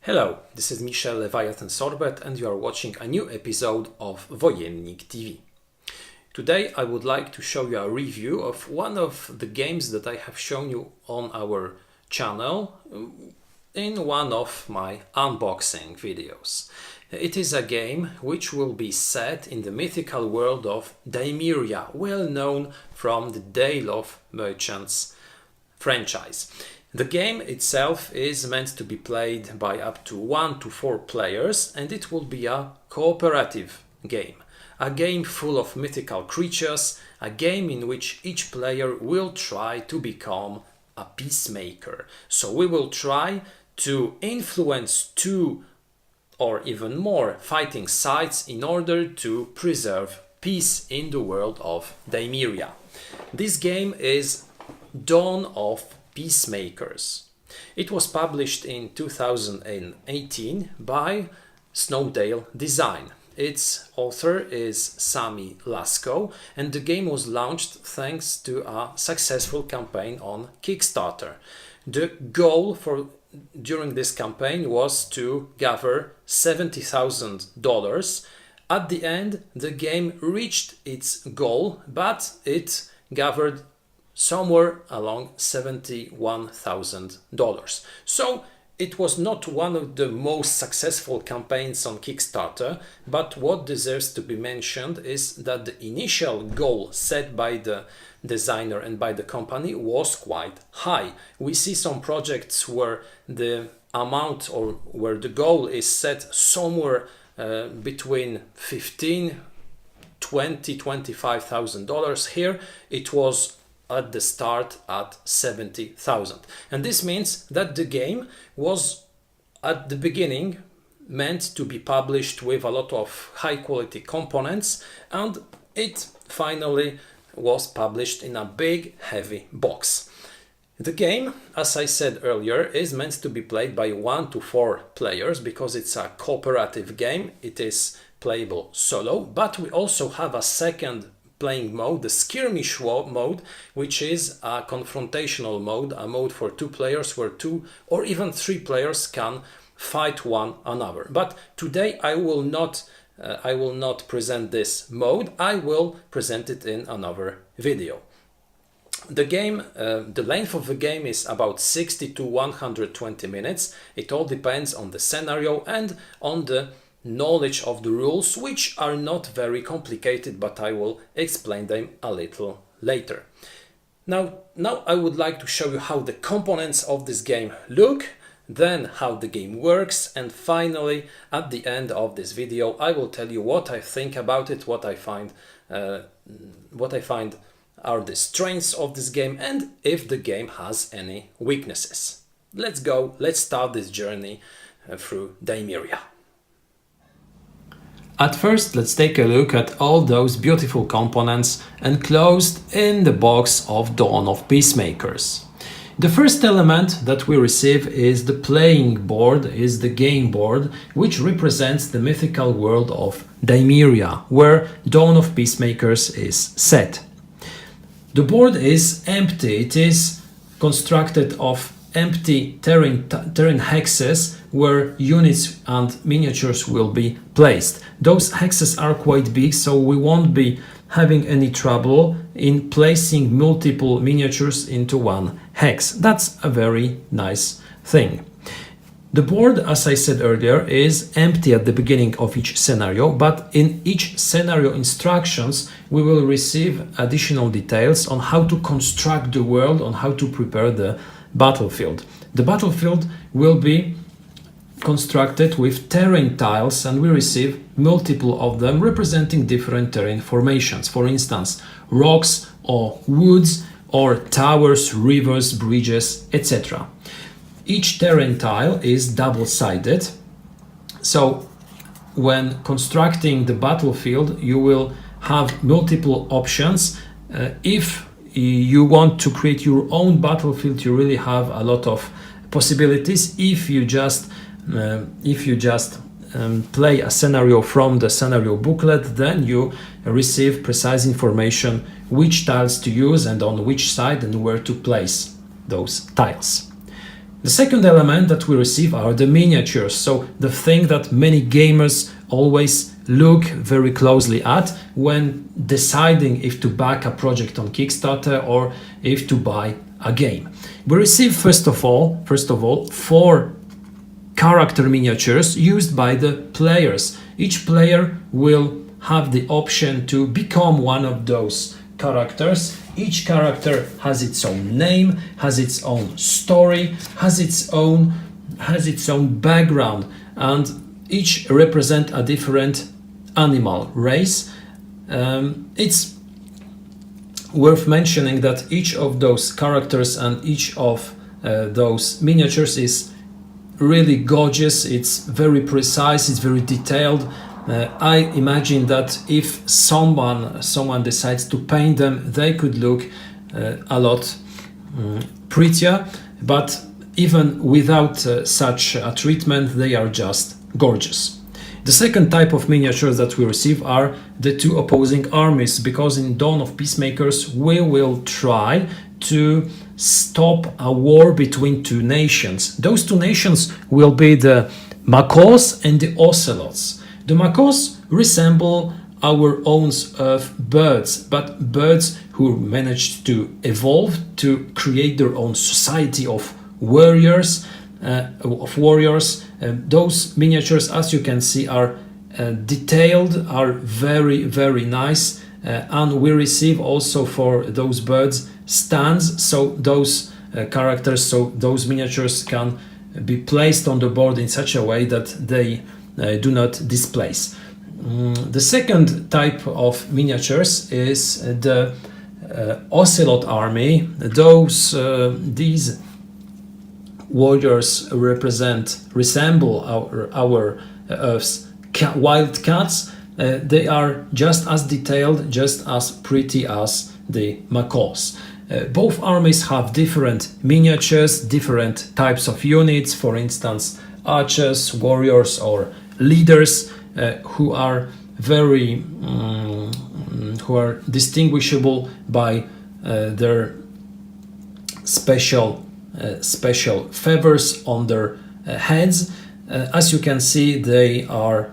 Hello, this is Michel Leviathan Sorbet and you are watching a new episode of Wojennik TV. Today I would like to show you a review of one of the games that I have shown you on our channel in one of my unboxing videos. It is a game which will be set in the mythical world of Daimeria, well known from the Dale of Merchants franchise. The game itself is meant to be played by up to 1 to 4 players, and it will be a cooperative game. A game full of mythical creatures, a game in which each player will try to become a peacemaker. So we will try to influence 2 or even more fighting sides in order to preserve peace in the world of Daimeria. This game is Dawn of Peacemakers. It was published in 2018 by Snowdale Design. Its author is Sami Lasko, and the game was launched thanks to a successful campaign on Kickstarter. The goal during this campaign was to gather $70,000. At the end, the game reached its goal, but it gathered somewhere along $71,000. So it was not one of the most successful campaigns on Kickstarter, but what deserves to be mentioned is that the initial goal set by the designer and by the company was quite high. We see some projects where the amount or where the goal is set somewhere between $15,000, $20,000, $25,000. Here it was at the start at 70,000, and this means that the game was at the beginning meant to be published with a lot of high quality components, and it finally was published in a big heavy box. The game, as I said earlier, is meant to be played by 1 to 4 players because it's a cooperative game. It is playable solo, but we also have a second playing mode, the skirmish mode, which is a confrontational mode, a mode for 2 players where 2 or even 3 players can fight one another. But today I will not present this mode. I will present it in another video. The game, the length of the game is about 60 to 120 minutes. It all depends on the scenario and on the knowledge of the rules, which are not very complicated, but I will explain them a little later. Now I would like to show you how the components of this game look, then how the game works, and finally at the end of this video I will tell you what I think about it, what I find are the strengths of this game, and if the game has any weaknesses. Let's start this journey through Daimeria. At first, let's take a look at all those beautiful components enclosed in the box of Dawn of Peacemakers. The first element that we receive is the playing board, is the game board, which represents the mythical world of Daimeria, where Dawn of Peacemakers is set. The board is empty. It is constructed of empty terrain hexes where units and miniatures will be placed. Those hexes are quite big, so we won't be having any trouble in placing multiple miniatures into one hex. That's a very nice thing. The board, as I said earlier, is empty at the beginning of each scenario, but in each scenario instructions we will receive additional details on how to construct the world, on how to prepare the battlefield. The battlefield will be constructed with terrain tiles, and we receive multiple of them representing different terrain formations. For instance, rocks or woods or towers, rivers, bridges, etc. Each terrain tile is double-sided, so when constructing the battlefield you will have multiple options. If you want to create your own battlefield, you really have a lot of possibilities. If you just play a scenario from the scenario booklet, then you receive precise information which tiles to use and on which side and where to place those tiles. The second element that we receive are the miniatures, so the thing that many gamers always look very closely at when deciding if to back a project on Kickstarter or if to buy a game. We receive first of all 4 character miniatures used by the players. Each player will have the option to become one of those characters. Each character has its own name, has its own story, has its own background, and each represent a different animal race. It's worth mentioning that each of those characters and each of those miniatures is really gorgeous. It's very precise, it's very detailed. I imagine that if someone decides to paint them, they could look a lot prettier, but even without such a treatment, they are just gorgeous. The second type of miniatures that we receive are the 2 opposing armies, because in Dawn of Peacemakers we will try to stop a war between 2 nations. Those 2 nations will be the macaws and the ocelots. The macaws resemble our own birds, but birds who managed to evolve to create their own society of warriors. Those miniatures, as you can see, are detailed, are very, very nice, and we receive also for those birds stands, so those characters, so those miniatures can be placed on the board in such a way that they do not displace. The second type of miniatures is the ocelot army. These warriors resemble our Earth's wild cats. They are just as detailed, just as pretty as the macaws. Both armies have different miniatures, different types of units, for instance archers, warriors or leaders, who are distinguishable by their special feathers on their heads. As you can see, they are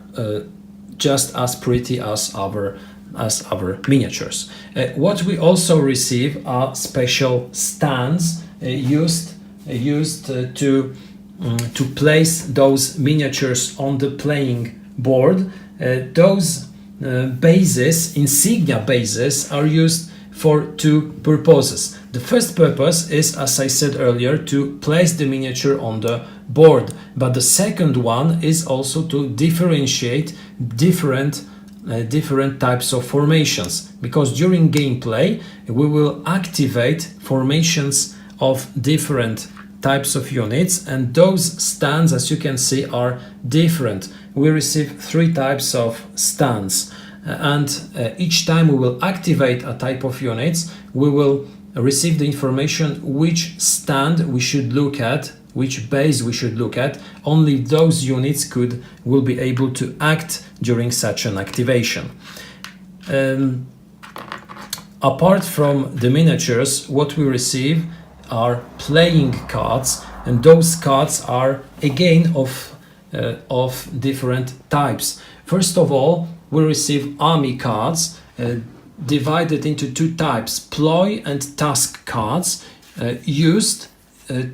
just as pretty as our miniatures. What we also receive are special stands used to place those miniatures on the playing board. Those insignia bases, are used for 2 purposes. The first purpose is, as I said earlier, to place the miniature on the board, but the second one is also to differentiate different types of formations, because during gameplay we will activate formations of different types of units, and those stands, as you can see, are different. We receive 3 types of stands, and each time we will activate a type of units, we will receive the information which stand we should look at, which base we should look at. Only those units will be able to act during such an activation. Apart from the miniatures, what we receive are playing cards, and those cards are again of different types. First of all, we receive army cards, divided into 2 types: ploy and task cards, used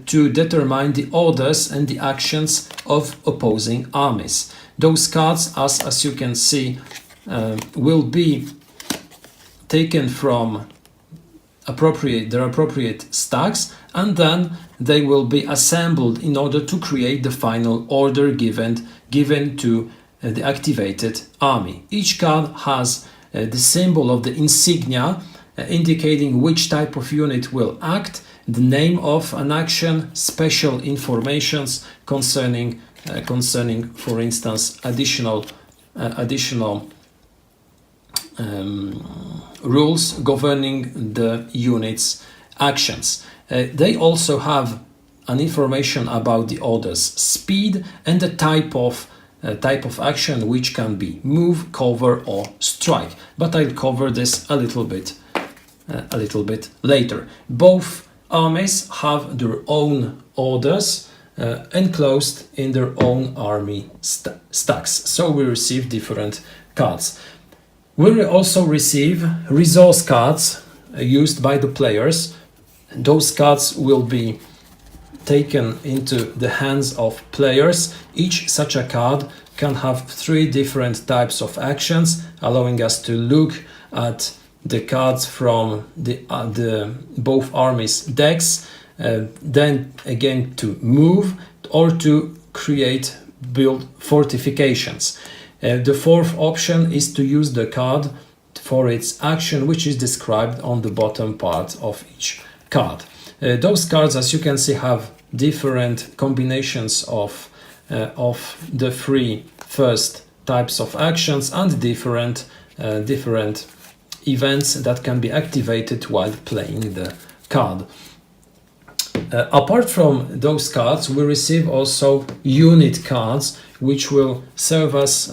to determine the orders and the actions of opposing armies. Those cards, as you can see, will be taken from their appropriate stacks, and then they will be assembled in order to create the final order given to the activated army. Each card has the symbol of the insignia, indicating which type of unit will act, the name of an action, special informations concerning, for instance, additional rules governing the unit's actions. They also have an information about the order's speed and the type of action, which can be move, cover or strike. But I'll cover this a little bit later. Both armies have their own orders enclosed in their own army stacks. So we receive different cards. We will also receive resource cards used by the players. Those cards will be taken into the hands of players. Each such a card can have 3 different types of actions, allowing us to look at the cards from the both armies' decks, then again to move or to build fortifications. The fourth option is to use the card for its action, which is described on the bottom part of each card. Those cards, as you can see, have different combinations of the 3 first types of actions and different events that can be activated while playing the card. Apart from those cards, we receive also unit cards, which will serve us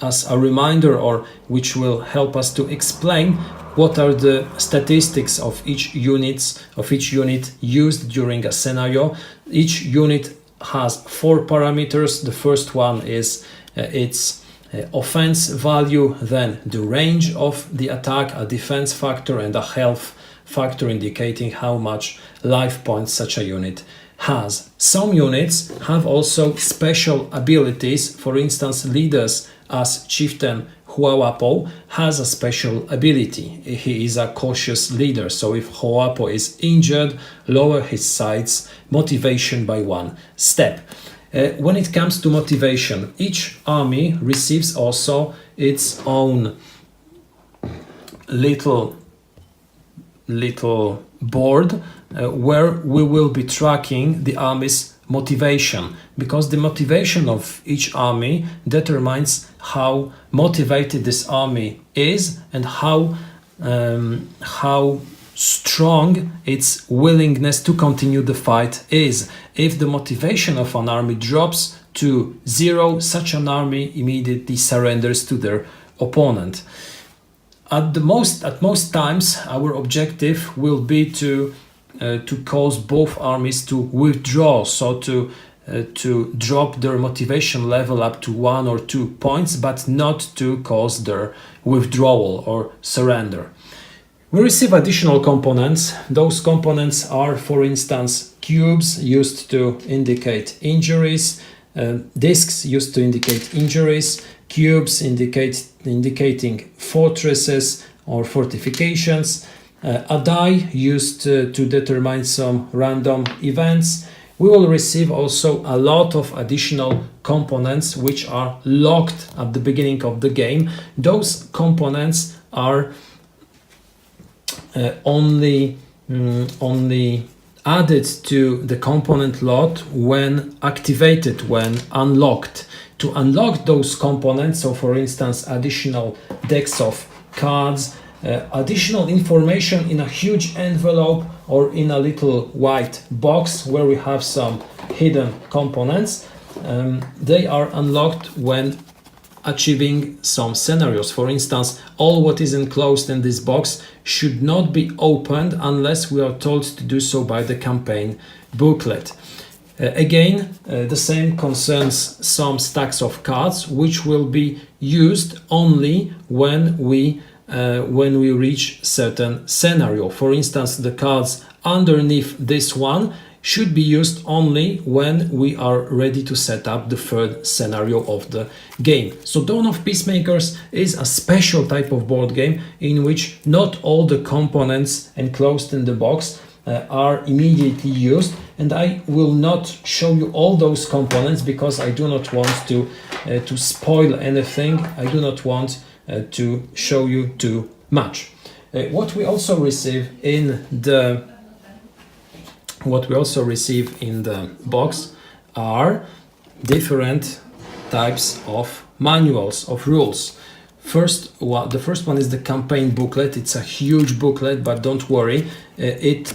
as a reminder, or which will help us to explain what are the statistics of each unit used during a scenario. Each unit has 4 parameters. The first one is its offense value, then the range of the attack, a defense factor, and a health factor indicating how much life points such a unit has. Some units have also special abilities. For instance, leaders as Chieftain Huawapo has a special ability. He is a cautious leader, so if Huawapo is injured, lower his side's motivation by 1 step. When it comes to motivation, each army receives also its own little board where we will be tracking the army's motivation, because the motivation of each army determines how motivated this army is and how strong its willingness to continue the fight is. If the motivation of an army drops to 0, such an army immediately surrenders to their opponent. At most times, our objective will be to cause both armies to withdraw, so to drop their motivation level up to 1 or 2 points, but not to cause their withdrawal or surrender. We receive additional components. Those components are, for instance, cubes used to indicate injuries, discs used to indicate injuries, cubes indicating fortresses or fortifications, a die used to determine some random events. We will receive also a lot of additional components which are locked at the beginning of the game. Those components are only added to the component lot when activated, when unlocked. To unlock those components, so for instance additional decks of cards, additional information in a huge envelope or in a little white box where we have some hidden components, they are unlocked when achieving some scenarios. For instance, all what is enclosed in this box should not be opened unless we are told to do so by the campaign booklet. Again, the same concerns some stacks of cards, which will be used only when we reach certain scenario. For instance, the cards underneath this one should be used only when we are ready to set up the 3rd scenario of the game. So Dawn of Peacemakers is a special type of board game in which not all the components enclosed in the box are immediately used, and I will not show you all those components because I do not want to spoil anything. I do not want to show you too much. What we also receive in the box are different types of manuals of rules. The first one is the campaign booklet. It's a huge booklet, but don't worry, it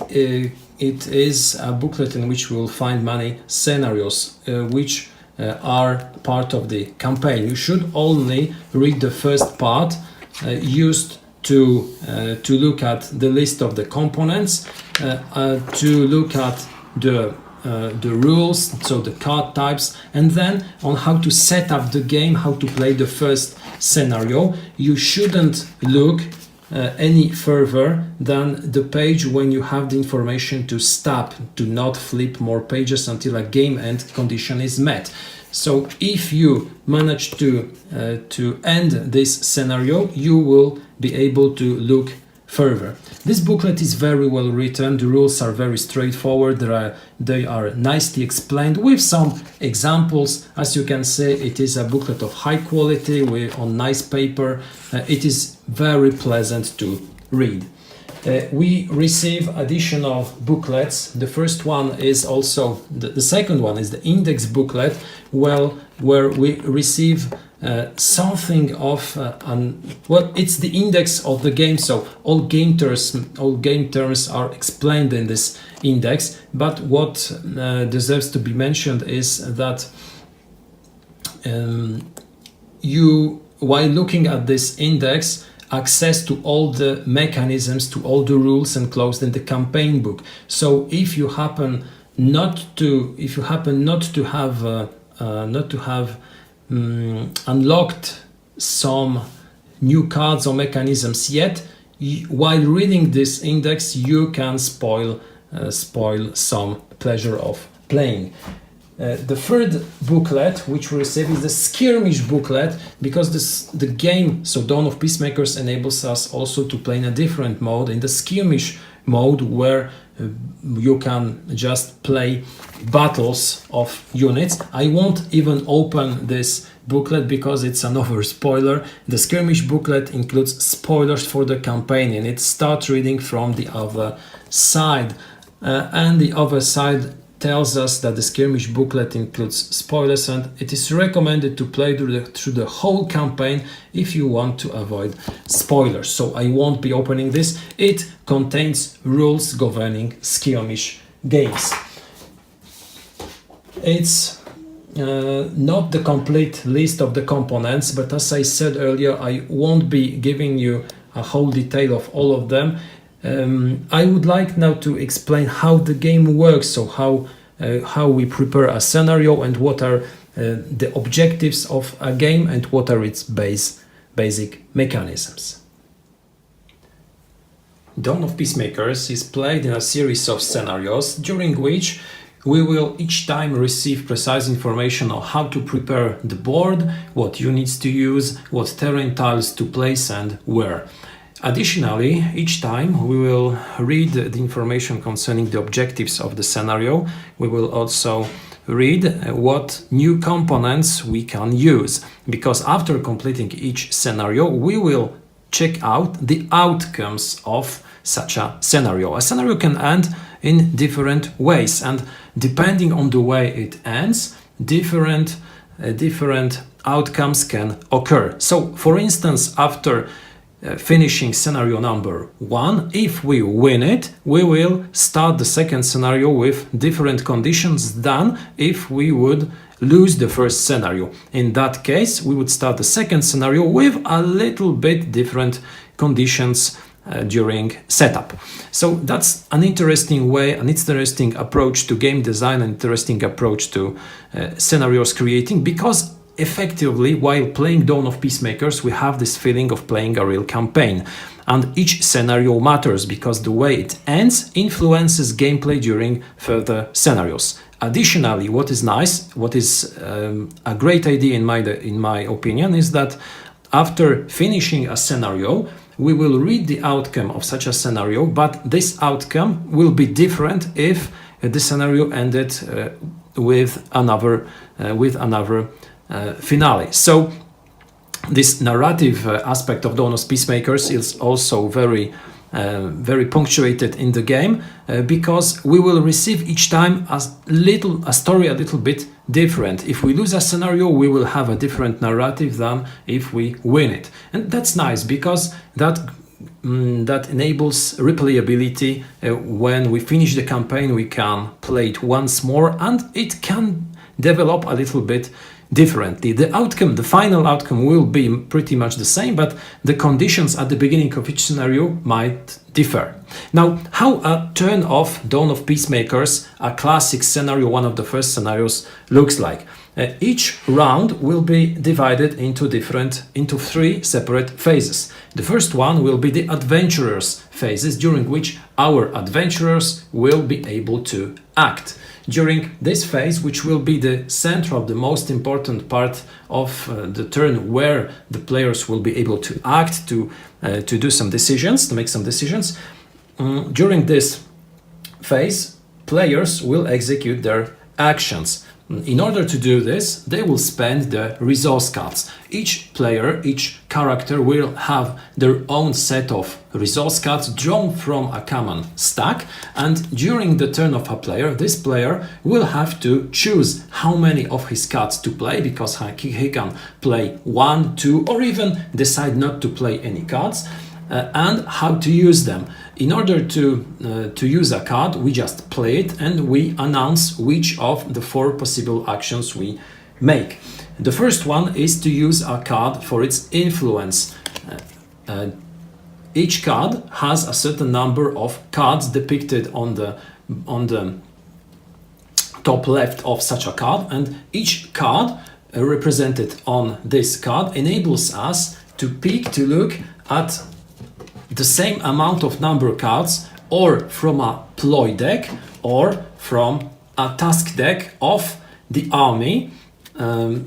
is a booklet in which we will find many scenarios which are part of the campaign. You should only read the first part used to look at the list of the components, to look at the rules, so the card types, and then on how to set up the game, how to play the first scenario. You shouldn't look any further than the page when you have the information to stop. Do not flip more pages until a game end condition is met. So if you manage to end this scenario, you will be able to look further. This booklet is very well written. The rules are very straightforward. They are nicely explained with some examples. As you can see, it is a booklet of high quality on nice paper. It is very pleasant to read. We receive additional booklets. The first one is also, the second one is the index booklet, where we receive something of, it's the index of the game, so all game terms are explained in this index, but what deserves to be mentioned is that while looking at this index, access to all the mechanisms, to all the rules enclosed in the campaign book. So if you happen not to have unlocked some new cards or mechanisms yet, while reading this index, you can spoil some pleasure of playing. The third booklet which we receive is the skirmish booklet, because the game, so Dawn of Peacemakers, enables us also to play in a different mode, in the skirmish mode, where you can just play battles of units. I won't even open this booklet because it's another spoiler. The skirmish booklet includes spoilers for the campaign, and it starts reading from the other side, and the other side tells us that the skirmish booklet includes spoilers, and it is recommended to play through the whole campaign if you want to avoid spoilers. So I won't be opening this. It contains rules governing skirmish games. It's not the complete list of the components, but as I said earlier, I won't be giving you a whole detail of all of them. I would like now to explain how the game works, so how we prepare a scenario, and what are the objectives of a game, and what are its basic mechanisms. Dawn of Peacemakers is played in a series of scenarios, during which we will each time receive precise information on how to prepare the board, what units to use, what terrain tiles to place, and where. Additionally, each time we will read the information concerning the objectives of the scenario. We will also read what new components we can use, because after completing each scenario, we will check out the outcomes of such a scenario. A scenario can end in different ways, and depending on the way it ends, different outcomes can occur. So, for instance, after finishing scenario number 1, if we win it, we will start the second scenario with different conditions than if we would lose the first scenario. In that case, we would start the second scenario with a little bit different conditions during setup. So that's an interesting way, an interesting approach to game design, an interesting approach to scenarios creating, because effectively, while playing Dawn of Peacemakers, we have this feeling of playing a real campaign. And each scenario matters because the way it ends influences gameplay during further scenarios. Additionally, what is nice, what is a great idea in my opinion, is that after finishing a scenario, we will read the outcome of such a scenario, but this outcome will be different if the scenario ended with another finale. So this narrative aspect of Dawn of Peacemakers is also very punctuated in the game, because we will receive each time a story a little bit different. If we lose a scenario, we will have a different narrative than if we win it, and that's nice because that enables replayability. When we finish the campaign, we can play it once more, and it can develop a little bit differently. The outcome, the final outcome will be pretty much the same, but the conditions at the beginning of each scenario might differ. Now, how a turn of Dawn of Peacemakers, a classic scenario, one of the first scenarios, looks like. Each round will be divided into three separate phases. The first one will be the adventurers phases, during which our adventurers will be able to act. During this phase, which will be the center of the most important part of the turn, where the players will be able to act, to do some decisions, to make some decisions. During this phase, players will execute their actions. In order to do this, they will spend the resource cards. Each player, each character will have their own set of resource cards drawn from a common stack, and during the turn of a player, this player will have to choose how many of his cards to play, because he can play 1, 2, or even decide not to play any cards, and how to use them. In order to use a card, we just play it and we announce which of the 4 possible actions we make. The first one is to use a card for its influence. Each card has a certain number of cards depicted on the top left of such a card, and each card represented on this card enables us to look at the same amount of number of cards, or from a ploy deck, or from a task deck of the army, to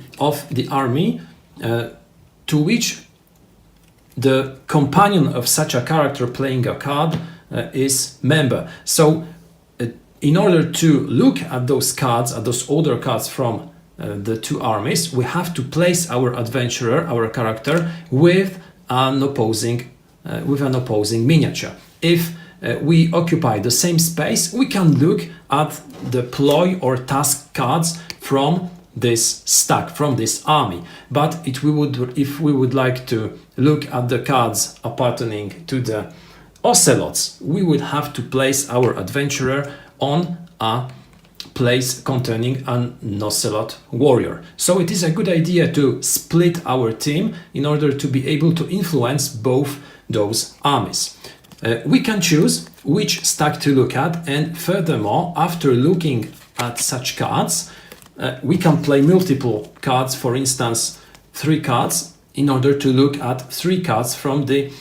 which the companion of such a character playing a card is member. So, in order to look at those cards, at those older cards from the 2 armies, we have to place our adventurer, our character, with an opposing miniature. If we occupy the same space, we can look at the ploy or task cards from this stack, from this army. But if we would like to look at the cards appertaining to the ocelots, we would have to place our adventurer on a place containing an ocelot warrior. So it is a good idea to split our team in order to be able to influence both those armies. We can choose which stack to look at, and furthermore, after looking at such cards, we can play multiple cards, for instance 3 cards, in order to look at 3 cards from the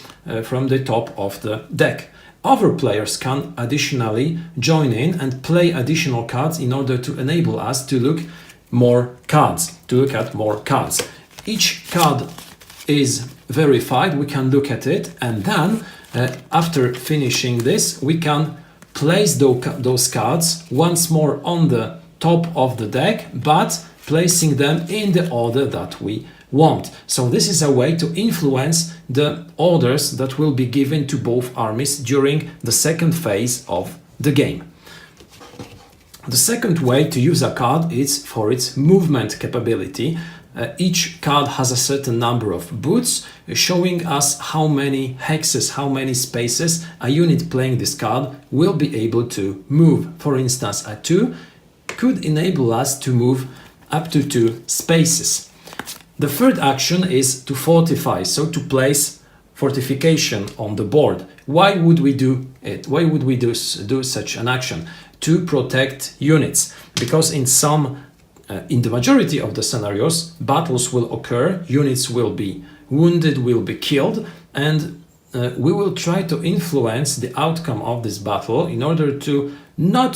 top of the deck. Other players can additionally join in and play additional cards in order to enable us to look at more cards. Each card is verified, we can look at it, and then after finishing this, we can place those cards once more on the top of the deck, but placing them in the order that we want. So this is a way to influence the orders that will be given to both armies during the second phase of the game. The second way to use a card is for its movement capability. Each card has a certain number of boots, showing us how many hexes, how many spaces a unit playing this card will be able to move. For instance, a 2 could enable us to move up to 2 spaces. The third action is to fortify, so to place fortification on the board. Why would we do it? Why would we do such an action? To protect units, because in the majority of the scenarios, battles will occur, units will be wounded, will be killed, and we will try to influence the outcome of this battle in order not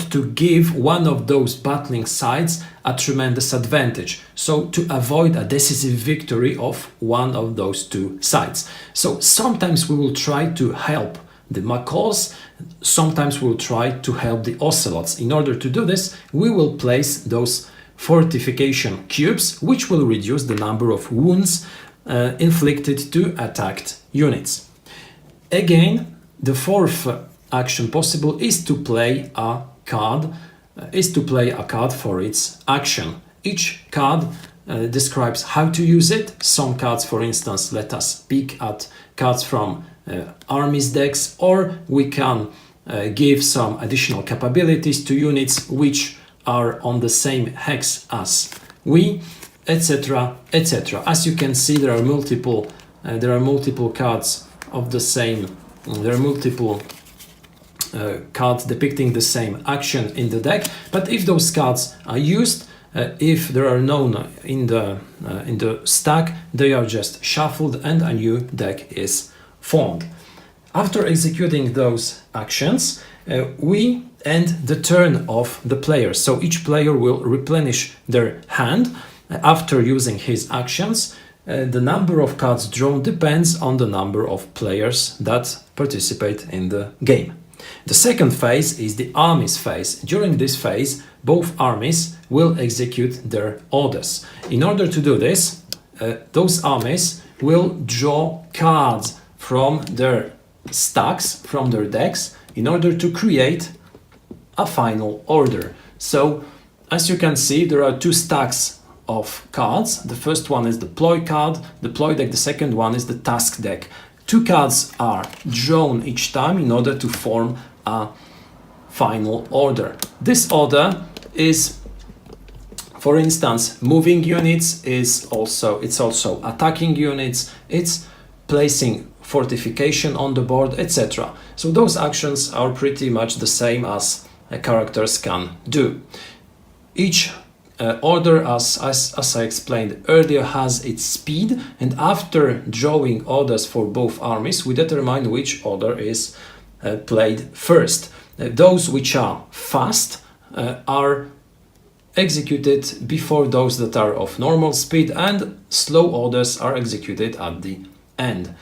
to give one of those battling sides a tremendous advantage, so to avoid a decisive victory of one of those 2 sides. So sometimes we will try to help the macaws, sometimes we'll try to help the ocelots. In order to do this, we will place those fortification cubes, which will reduce the number of wounds inflicted to attacked units. Again, the fourth action possible is to play a card for its action. Each card describes how to use it. Some cards, for instance, let us pick at cards from armies decks, or we can give some additional capabilities to units which are on the same hex as we, etc., etc. As you can see, there are multiple cards of the same. There are multiple cards depicting the same action in the deck. But if those cards are used, if there are none in the stack, they are just shuffled and a new deck is formed. After executing those actions, we end the turn of the player. So each player will replenish their hand after using his actions. The number of cards drawn depends on the number of players that participate in the game. The second phase is the armies phase. During this phase, both armies will execute their orders. In order to do this, those armies will draw cards from their stacks, from their decks, in order to create a final order. So, as you can see, there are two stacks of cards. The first one is the ploy card, the ploy deck. The second one is the task deck. Two cards are drawn each time in order to form a final order. This order is, for instance, moving units, it's also attacking units, it's placing fortification on the board, etc. So those actions are pretty much the same as characters can do. Each order, as I explained earlier, has its speed, and after drawing orders for both armies, we determine which order is played first. Those which are fast are executed before those that are of normal speed, and slow orders are executed at the end.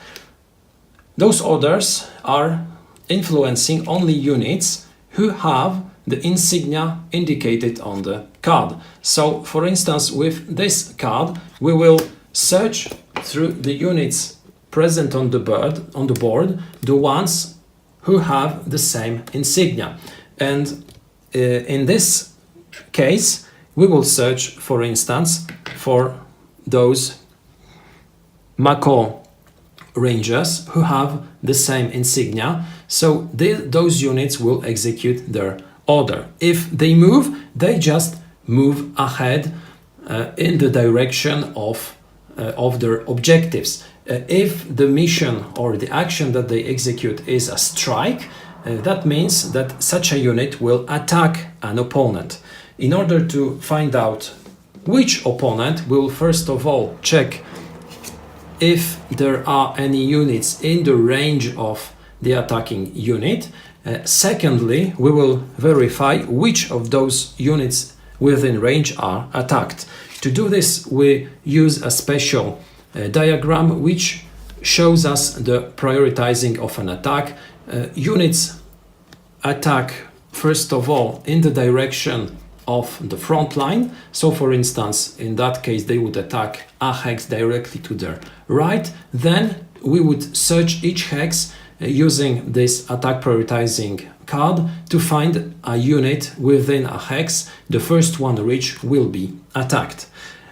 Those orders are influencing only units who have the insignia indicated on the card. So, for instance, with this card, we will search through the units present on the board, the ones who have the same insignia. And in this case, we will search, for instance, for those Mako Rangers who have the same insignia. So those units will execute their order. If they move, they just move ahead in the direction of their objectives. If the mission or the action that they execute is a strike, that means that such a unit will attack an opponent. In order to find out which opponent, we will first of all check if there are any units in the range of the attacking unit. Secondly, we will verify which of those units within range are attacked. To do this, we use a special diagram which shows us the prioritizing of an attack. Units attack first of all in the direction of the front line. So, for instance, in that case, they would attack a hex directly to their right. Then we would search each hex using this attack prioritizing card to find a unit within a hex. The first one reached will be attacked.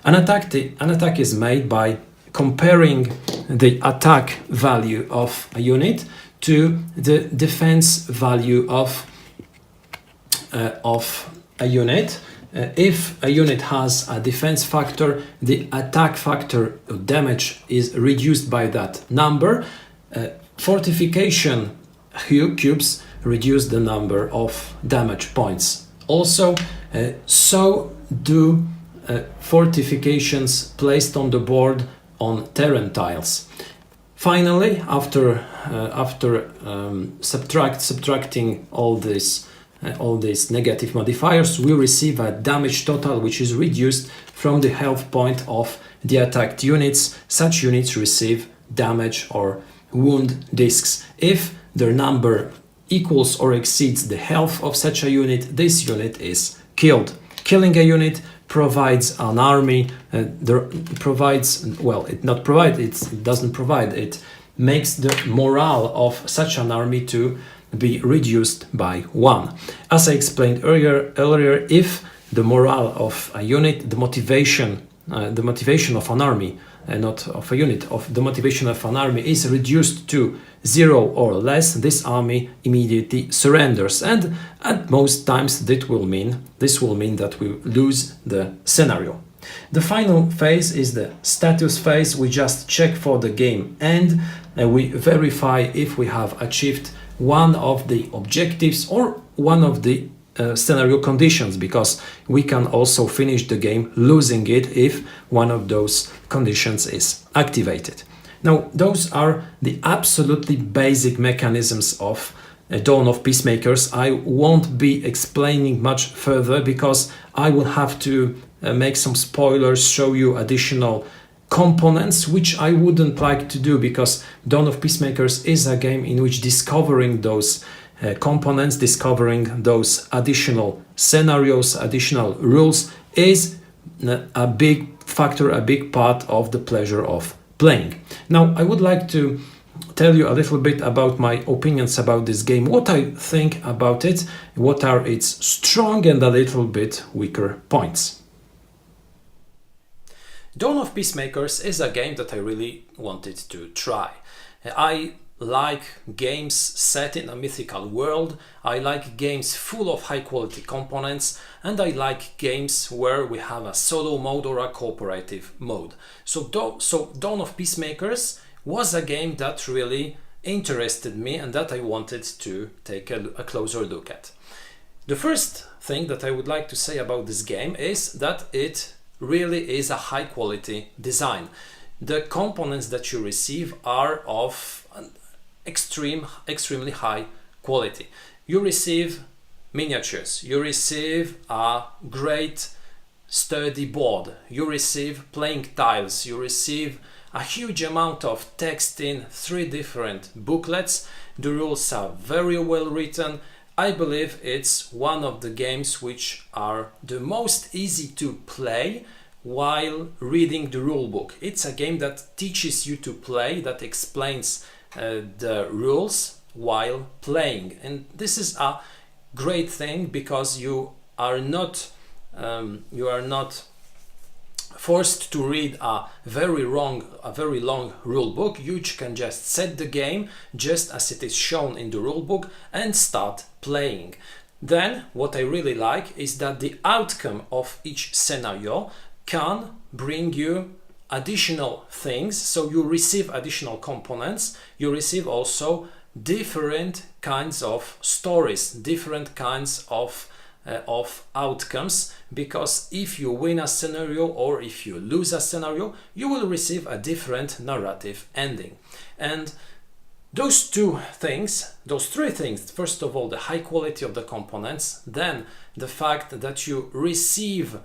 An attack is made by comparing the attack value of a unit to the defense value of a unit. If a unit has a defense factor, the attack factor of damage is reduced by that number. Fortification cubes reduce the number of damage points. Also, so do fortifications placed on the board on terrain tiles. Finally, after subtracting all these negative modifiers, we receive a damage total which is reduced from the health point of the attacked units. Such units receive damage or wound discs. If their number equals or exceeds the health of such a unit, this unit is killed. Killing a unit provides an army, it makes the morale of such an army to be reduced by 1. As I explained earlier, if the morale of a unit, the motivation of an army not of a unit, of the motivation of an army is reduced to 0 or less, this army immediately surrenders, and at most times this will mean that we lose the scenario. The final phase is the status phase. We just check for the game end, and we verify if we have achieved one of the objectives or one of the scenario conditions, because we can also finish the game losing it if one of those conditions is activated. Now, those are the absolutely basic mechanisms of Dawn of Peacemakers. I won't be explaining much further because I will have to make some spoilers, show you additional components, which I wouldn't like to do, because Dawn of Peacemakers is a game in which discovering those components, discovering those additional scenarios, additional rules is a big factor, a big part of the pleasure of playing. Now, I would like to tell you a little bit about my opinions about this game, what I think about it, what are its strong and a little bit weaker points. Dawn of Peacemakers is a game that I really wanted to try. I like games set in a mythical world, I like games full of high quality components, and I like games where we have a solo mode or a cooperative mode. So Dawn of Peacemakers was a game that really interested me and that I wanted to take a closer look at. The first thing that I would like to say about this game is that it really is a high quality design. The components that you receive are of extremely high quality. You receive miniatures, you receive a great sturdy board, you receive playing tiles, you receive a huge amount of text in 3 different booklets. The rules are very well written. I believe it's one of the games which are the most easy to play while reading the rulebook. It's a game that teaches you to play, that explains the rules while playing, and this is a great thing because you are not forced to read a very long rule book. You can just set the game just as it is shown in the rule book and start playing. Then what I really like is that the outcome of each scenario can bring you additional things, so you receive additional components, you receive also different kinds of stories, different kinds of outcomes, because if you win a scenario or if you lose a scenario, you will receive a different narrative ending. And those 3 things, first of all, the high quality of the components, then the fact that you receive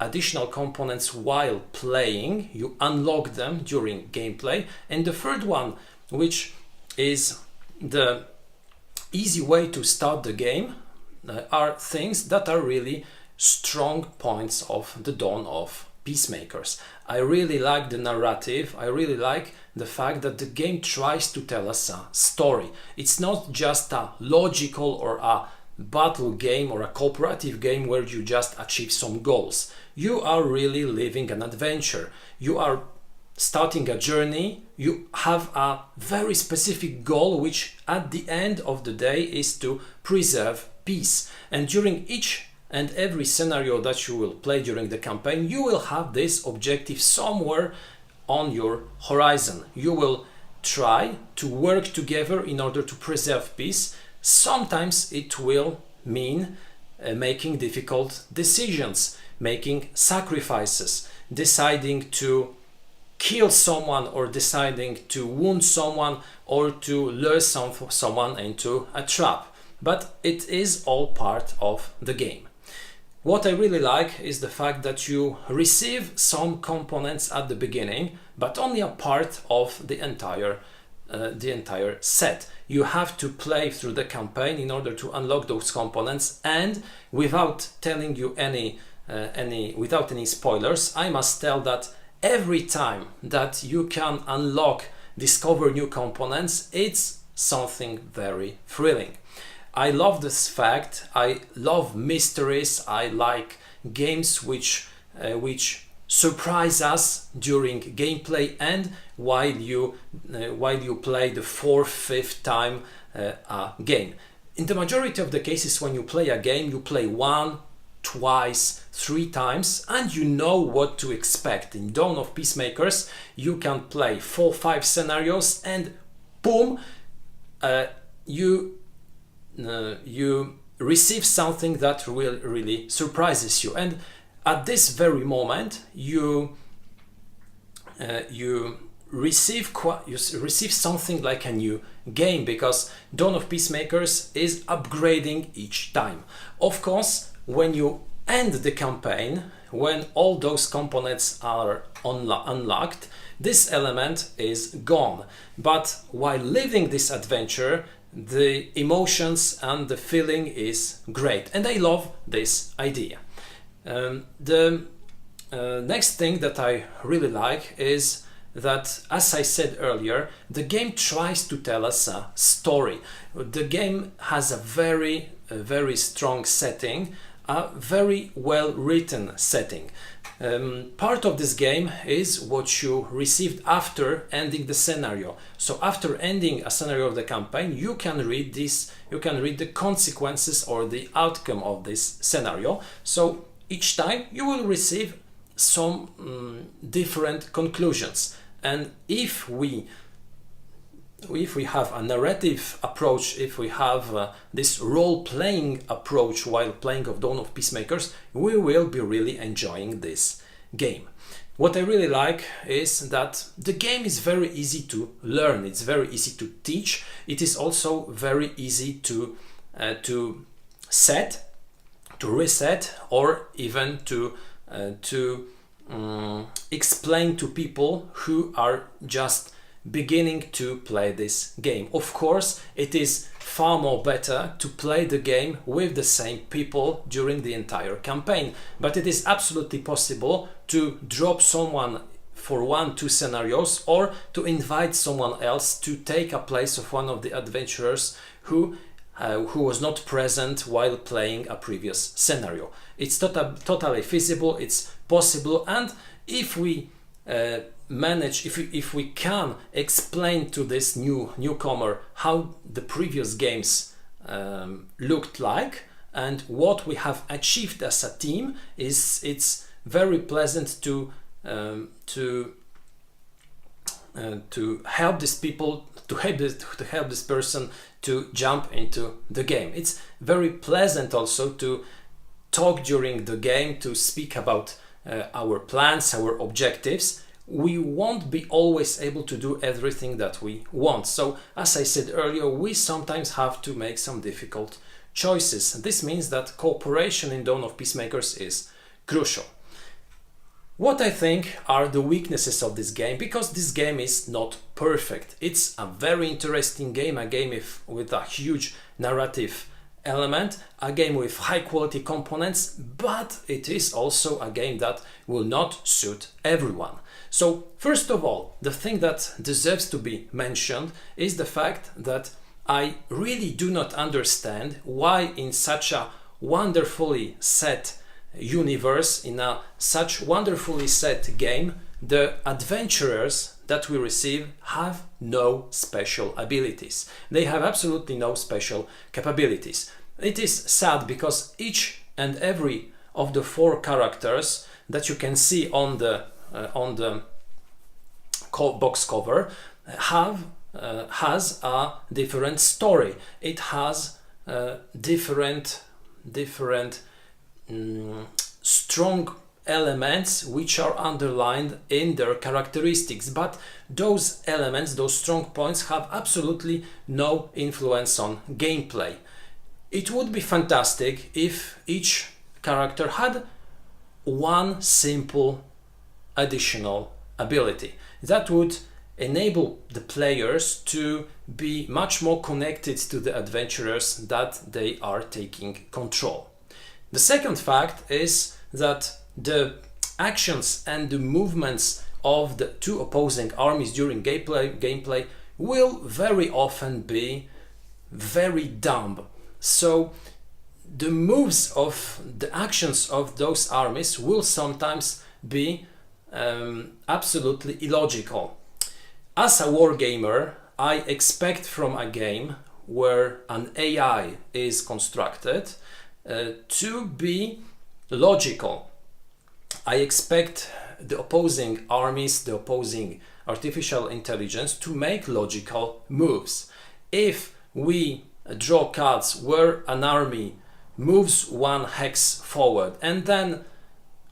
additional components while playing, you unlock them during gameplay, and the third one, which is the easy way to start the game, are things that are really strong points of the Dawn of Peacemakers. I really like the narrative, I really like the fact that the game tries to tell us a story. It's not just a logical or a battle game or a cooperative game where you just achieve some goals. You are really living an adventure. You are starting a journey. You have a very specific goal, which at the end of the day is to preserve peace. And during each and every scenario that you will play during the campaign, you will have this objective somewhere on your horizon. You will try to work together in order to preserve peace. Sometimes it will mean making difficult decisions, making sacrifices, deciding to kill someone or deciding to wound someone or to lure someone into a trap. But it is all part of the game. What I really like is the fact that you receive some components at the beginning, but only a part of the entire set. You have to play through the campaign in order to unlock those components, and without telling you without any spoilers, I must tell that every time that you can discover new components, it's something very thrilling. I love this fact. I love mysteries. I like games which surprise us during gameplay and while you play the fourth, fifth time a game. In the majority of the cases, when you play a game, you play one, twice, three times, and you know what to expect. In Dawn of Peacemakers, you can play 4-5 scenarios, and boom, you receive something that really surprises you. And at this very moment, you receive something like a new game, because Dawn of Peacemakers is upgrading each time. Of course, when you end the campaign, when all those components are unlocked, this element is gone. But while living this adventure, the emotions and the feeling is great, and I love this idea. The next thing that I really like is that, as I said earlier, the game tries to tell us a story. The game has a very strong setting, a very well written setting. Part of this game is what you received after ending the scenario. So after ending a scenario of the campaign, you can read the consequences or the outcome of this scenario. So each time you will receive some different conclusions. And if we have a narrative approach, if we have this role-playing approach while playing of Dawn of Peacemakers, we will be really enjoying this game. What I really like is that the game is very easy to learn, it's very easy to teach, it is also very easy to set, to reset, or even to explain to people who are just beginning to play this game. Of course, it is far more better to play the game with the same people during the entire campaign, but it is absolutely possible to drop someone for 1-2 scenarios, or to invite someone else to take a place of one of the adventurers who was not present while playing a previous scenario. It's totally feasible, it's possible, and if we if we can explain to this newcomer how the previous games looked like and what we have achieved as a team, it's very pleasant to help this people, to help this person to jump into the game. It's very pleasant also to talk during the game, to speak about our plans, our objectives. We won't be always able to do everything that we want. So, as I said earlier, we sometimes have to make some difficult choices. This means that cooperation in Dawn of Peacemakers is crucial. What I think are the weaknesses of this game, because this game is not perfect. It's a very interesting game, a game with a huge narrative element, a game with high quality components, but it is also a game that will not suit everyone. So first of all, the thing that deserves to be mentioned is the fact that I really do not understand why in such a wonderfully set universe, in a such wonderfully set game, the adventurers that we receive have no special abilities. They have absolutely no special capabilities. It is sad because each and every of the 4 characters that you can see on the box cover has a different story. It has different strong elements which are underlined in their characteristics, but those elements, those strong points, have absolutely no influence on gameplay. It would be fantastic if each character had one simple additional ability that would enable the players to be much more connected to the adventurers that they are taking control. The second fact is that the actions and the movements of the 2 opposing armies during gameplay will very often be very dumb. So the moves of the actions of those armies will sometimes be absolutely illogical. As a wargamer, I expect from a game where an AI is constructed to be logical. I expect the opposing armies, the opposing artificial intelligence to make logical moves. If we draw cards where an army moves one hex forward and then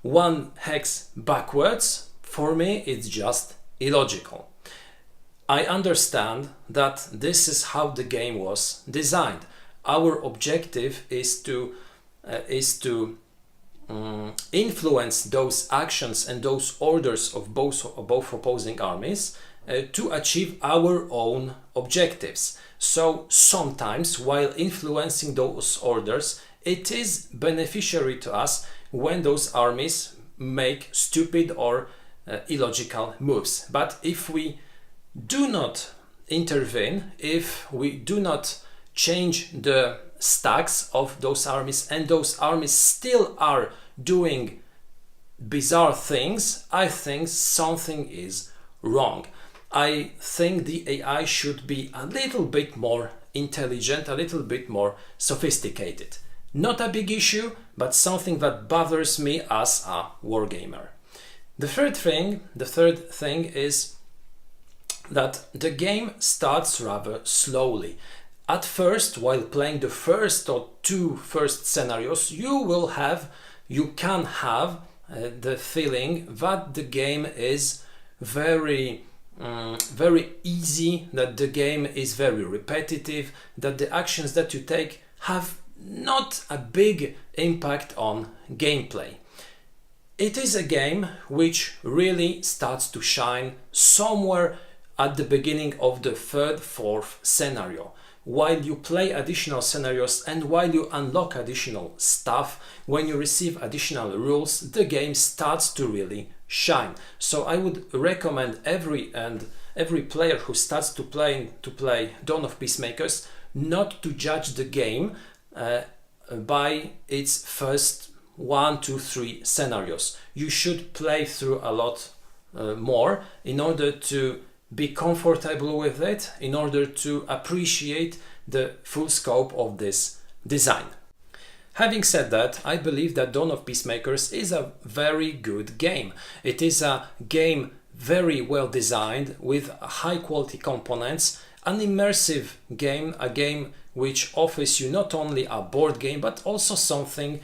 one hex backwards, for me it's just illogical. I understand that this is how the game was designed. Our objective is to influence those actions and those orders of both opposing armies to achieve our own objectives. So sometimes, while influencing those orders, it is beneficiary to us when those armies make stupid or illogical moves. But if we do not intervene, if we do not change the stacks of those armies and those armies still are doing bizarre things, I think something is wrong. I think the AI should be a little bit more intelligent, a little bit more sophisticated. Not a big issue, but something that bothers me as a wargamer. The third thing is that the game starts rather slowly. At first, while playing the first or two scenarios, you can have the feeling that the game is very easy, that the game is very repetitive, that the actions that you take have not a big impact on gameplay. It is a game which really starts to shine somewhere at the beginning of the third, fourth scenario. While you play additional scenarios and while you unlock additional stuff, when you receive additional rules, the game starts to really shine. So I would recommend every player who starts to play Dawn of Peacemakers not to judge the game by its first 1, 2, 3 scenarios. You should play through a lot more in order to be comfortable with it, in order to appreciate the full scope of this design. Having said that, I believe that Dawn of Peacemakers is a very good game. It is a game very well designed with high quality components, an immersive game, a game which offers you not only a board game but also something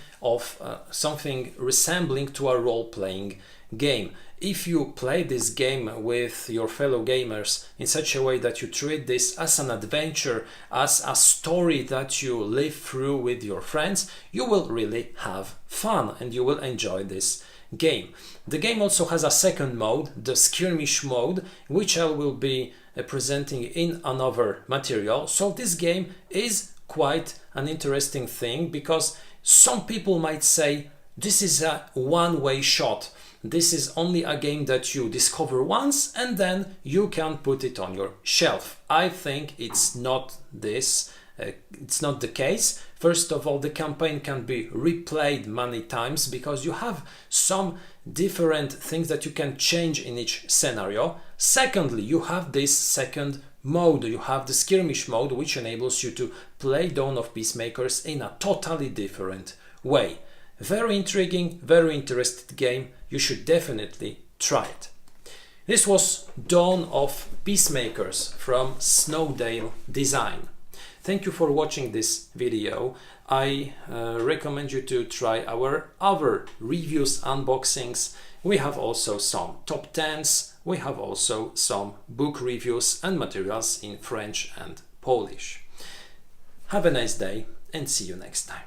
resembling to a role-playing game. If you play this game with your fellow gamers in such a way that you treat this as an adventure, as a story that you live through with your friends, you will really have fun and you will enjoy this game. The game also has a second mode, the skirmish mode, which I will be presenting in another material. So this game is quite an interesting thing, because some people might say this is a one-way shot. This is only a game that you discover once and then you can put it on your shelf. I think it's not this. It's not the case. First of all, the campaign can be replayed many times because you have some different things that you can change in each scenario. Secondly, you have this second mode. You have the skirmish mode, which enables you to play Dawn of Peacemakers in a totally different way. Very intriguing, very interesting game. You should definitely try it. This was Dawn of Peacemakers from Snowdale Design. Thank you for watching this video. I recommend you to try our other reviews, unboxings. We have also some top 10s. We have also some book reviews and materials in French and Polish. Have a nice day and see you next time.